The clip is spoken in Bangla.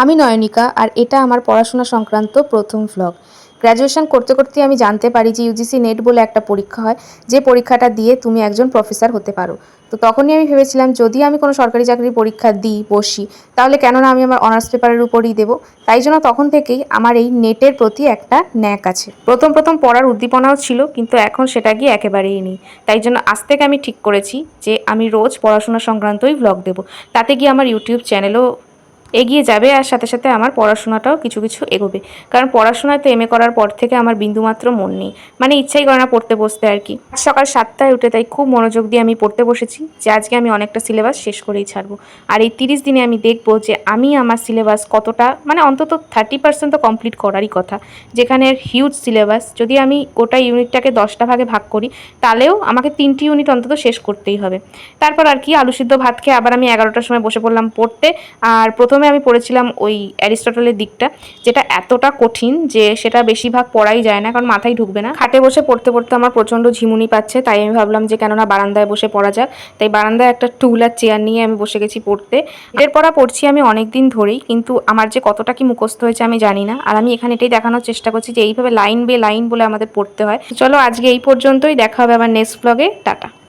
আমি নয়নিকা আর এটা আমার পড়াশোনা সংক্রান্ত প্রথম ভ্লগ। গ্র্যাজুয়েশন করতে করতেই আমি জানতে পারি যে ইউজিসি নেট বলে একটা পরীক্ষা হয়, যে পরীক্ষাটা দিয়ে তুমি একজন প্রফেসর হতে পারো। তো তখনই আমি ভেবেছিলাম যদি আমি কোনো সরকারি চাকরির পরীক্ষা দিই বসি, তাহলে কেন না আমি আমার অনার্স পেপারের উপরই দেবো। তাই জন্য তখন থেকেই আমার এই নেটের প্রতি একটা ন্যাক আছে। প্রথম প্রথম পড়ার উদ্দীপনাও ছিল, কিন্তু এখন সেটা গিয়ে একেবারেই নেই। তাই জন্য আজ থেকে আমি ঠিক করেছি যে আমি রোজ পড়াশোনা সংক্রান্তই ভ্লগ দেবো। তাতে গিয়ে আমার ইউটিউব চ্যানেলও এগিয়ে যাবে, আর সাথে সাথে আমার পড়াশোনাটাও কিছু কিছু এগোবে। কারণ পড়াশোনায় তো এমএ করার পর থেকে আমার বিন্দুমাত্র মন নেই, মানে ইচ্ছাই করে না পড়তে বসতে আর কি। সকাল 7টায় উঠে তাই খুব মনোযোগ দিয়ে আমি পড়তে বসেছি যে আজকে আমি অনেকটা সিলেবাস শেষ করেই ছাড়বো। আর এই 30 দিনে আমি দেখবো যে আমি আমার সিলেবাস কতটা, মানে অন্তত 30% তো কমপ্লিট করারই কথা। যেখানে হিউজ সিলেবাস, যদি আমি গোটা ইউনিটটাকে 10টা ভাগে ভাগ করি, তাহলেও আমাকে 3টি ইউনিট অন্তত শেষ করতেই হবে। তারপর আর কি, আলু সিদ্ধ ভাত খেয়ে আবার আমি 11টার সময় বসে পড়লাম পড়তে। আর প্রথমে আমি পড়েছিলাম ওই অ্যারিস্টটলের দিকটা, যেটা এতটা কঠিন যে সেটা বেশিরভাগ পড়াই যায় না, কারণ মাথায় ঢুকবে না। খাটে বসে পড়তে পড়তে আমার প্রচণ্ড ঝিমুনি পাচ্ছে, তাই আমি ভাবলাম যে কেননা বারান্দায় বসে পড়া যাক। তাই বারান্দায় একটা টুল আর চেয়ার নিয়ে আমি বসে গেছি পড়তে। এর পড়া পড়ছি আমি অনেক দিন ধরেই, কিন্তু আমার যে কতটা কি মুখস্থ হয়েছে আমি জানি না। আর আমি এখানে এটাই দেখানোর চেষ্টা করছি যে এইভাবে লাইন বে লাইন বলে আমাদের পড়তে হয়। চলো আজকে এই পর্যন্তই, দেখা হবে আবার নেক্সট ব্লগে। টাটা।